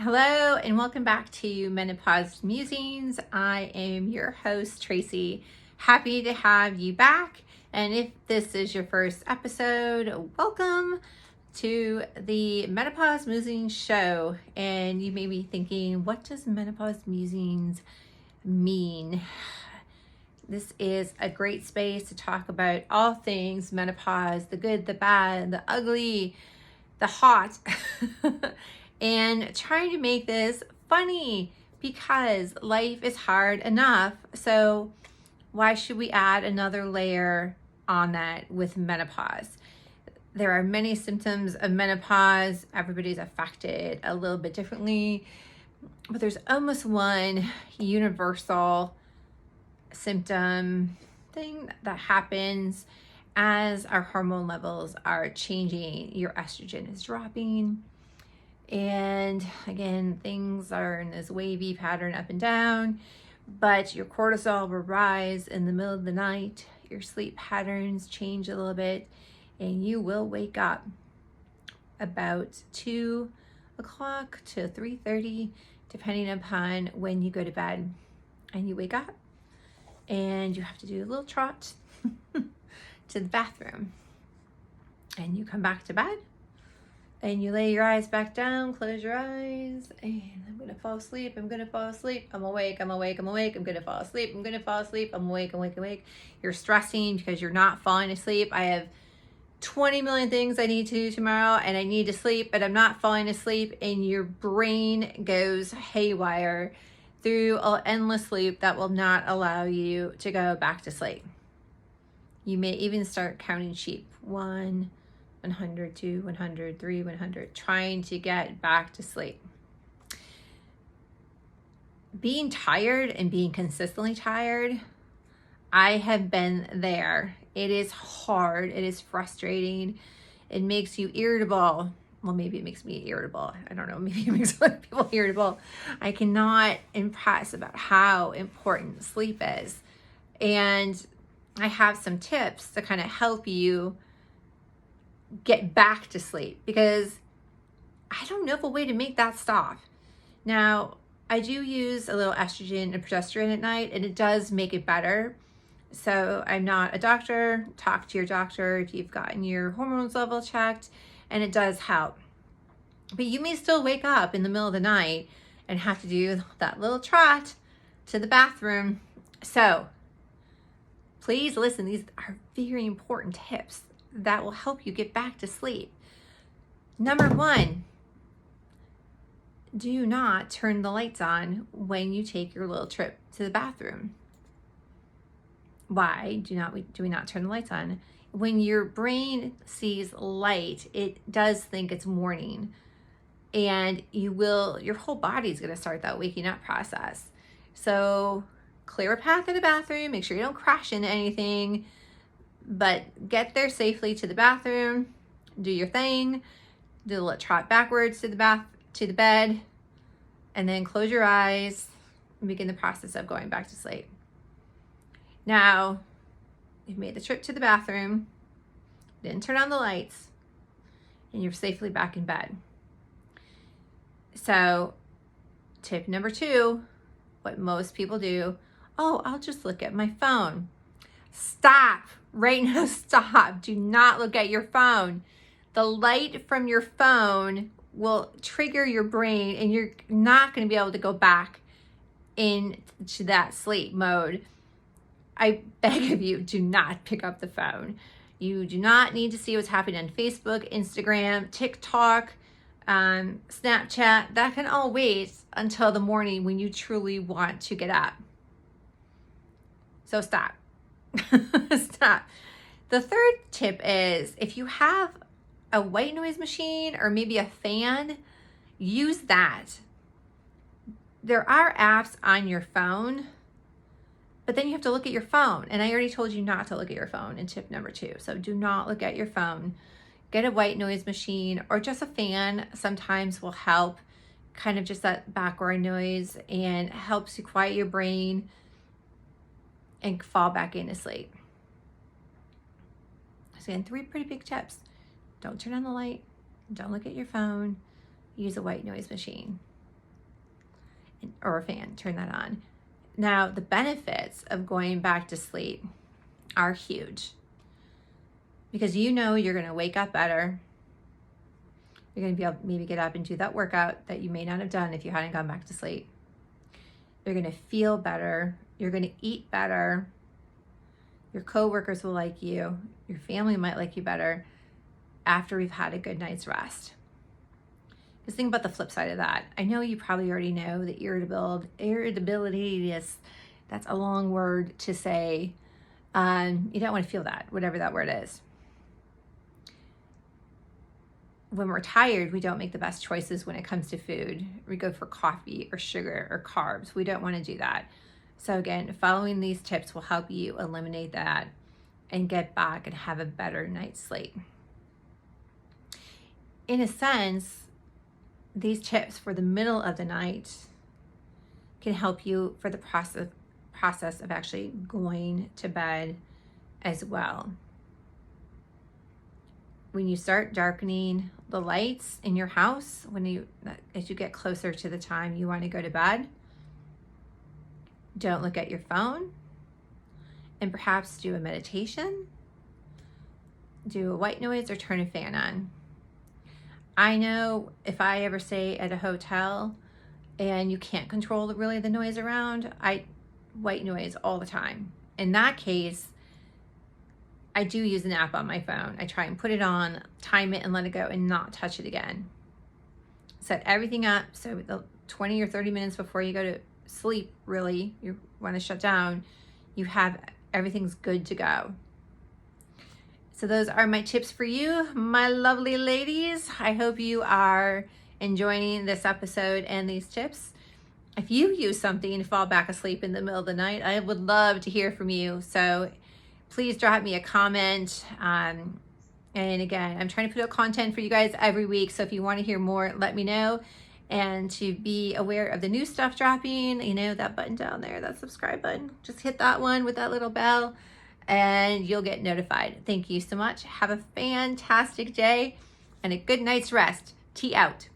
Hello and welcome back to Menopause Musings. I am your host, Tracy. Happy to have you back. And if this is your first episode, welcome to the Menopause Musings show. And you may be thinking, what does Menopause Musings mean? This is a great space to talk about all things menopause, the good, the bad, the ugly, the hot, and trying to make this funny because life is hard enough. So why should we add another layer on that with menopause? There are many symptoms of menopause. Everybody's affected a little bit differently, but there's almost one universal symptom thing that happens as our hormone levels are changing. Your estrogen is dropping, and again, things are in this wavy pattern up and down, but your cortisol will rise in the middle of the night. Your sleep patterns change a little bit, and you will wake up about 2 o'clock to 3:30, depending upon when you go to bed. And you wake up and you have to do a little trot to the bathroom, and you come back to bed and you lay your eyes back down, close your eyes, and I'm gonna fall asleep, I'm awake, I'm gonna fall asleep, I'm awake. You're stressing because you're not falling asleep. I have 20 million things I need to do tomorrow and I need to sleep, but I'm not falling asleep, and your brain goes haywire through an endless loop that will not allow you to go back to sleep. You may even start counting sheep. 1, 100, 2, 100, 3, 100, trying to get back to sleep. Being tired and being consistently tired, I have been there. It is hard. It is frustrating. It makes you irritable. Well, maybe it makes me irritable. I don't know. Maybe it makes other people irritable. I cannot impress about how important sleep is. And I have some tips to kind of help you get back to sleep, because I don't know of a way to make that stop. Now, I do use a little estrogen and progesterone at night, and it does make it better. So I'm not a doctor. Talk to your doctor if you've gotten your hormones level checked, and it does help. But you may still wake up in the middle of the night and have to do that little trot to the bathroom. So please listen, these are very important tips that will help you get back to sleep. Number 1, do not turn the lights on when you take your little trip to the bathroom. Why do we not turn the lights on? When your brain sees light, it does think it's morning, and your whole body is going to start that waking up process. So clear a path in the bathroom, make sure you don't crash into anything, but get there safely to the bathroom, do your thing, do a little trot backwards to the bed, and then close your eyes and begin the process of going back to sleep. Now, you've made the trip to the bathroom, didn't turn on the lights, and you're safely back in bed. So, tip number 2, what most people do, I'll just look at my phone. Stop. Right now, stop. Do not look at your phone. The light from your phone will trigger your brain, and you're not going to be able to go back into that sleep mode. I beg of you, do not pick up the phone. You do not need to see what's happening on Facebook, Instagram, TikTok, Snapchat. That can all wait until the morning when you truly want to get up. So stop. Stop. The third tip is, if you have a white noise machine or maybe a fan, use that. There are apps on your phone, but then you have to look at your phone. And I already told you not to look at your phone in tip number 2. So do not look at your phone. Get a white noise machine, or just a fan sometimes will help, kind of just that background noise, and helps you quiet your brain and fall back into sleep. So again, 3 pretty big tips. Don't turn on the light. Don't look at your phone. Use a white noise machine. or a fan, turn that on. Now, the benefits of going back to sleep are huge because you know you're going to wake up better. You're going to be able to maybe get up and do that workout that you may not have done if you hadn't gone back to sleep. You're going to feel better. You're going to eat better. Your coworkers will like you. Your family might like you better after we've had a good night's rest. Just think about the flip side of that. I know you probably already know that irritability is, that's a long word to say. You don't want to feel that, whatever that word is. When we're tired, we don't make the best choices when it comes to food. We go for coffee or sugar or carbs. We don't want to do that. So again, following these tips will help you eliminate that and get back and have a better night's sleep. In a sense, these tips for the middle of the night can help you for the process of actually going to bed as well. When you start darkening the lights in your house, as you get closer to the time you want to go to bed, don't look at your phone, and perhaps do a meditation, do a white noise, or turn a fan on. I know if I ever stay at a hotel and you can't control really the noise around, I white noise all the time. In that case, I do use an app on my phone. I try and put it on, time it, and let it go and not touch it again. Set everything up so the 20 or 30 minutes before you go to sleep, really, you want to shut down, you have everything's good to go. So those are my tips for you, my lovely ladies. I hope you are enjoying this episode and these tips. If you use something to fall back asleep in the middle of the night, I would love to hear from you. So please drop me a comment. And again, I'm trying to put out content for you guys every week. So if you want to hear more, let me know. And to be aware of the new stuff dropping, you know, that button down there, that subscribe button, just hit that one with that little bell and you'll get notified. Thank you so much. Have a fantastic day and a good night's rest. Tea out.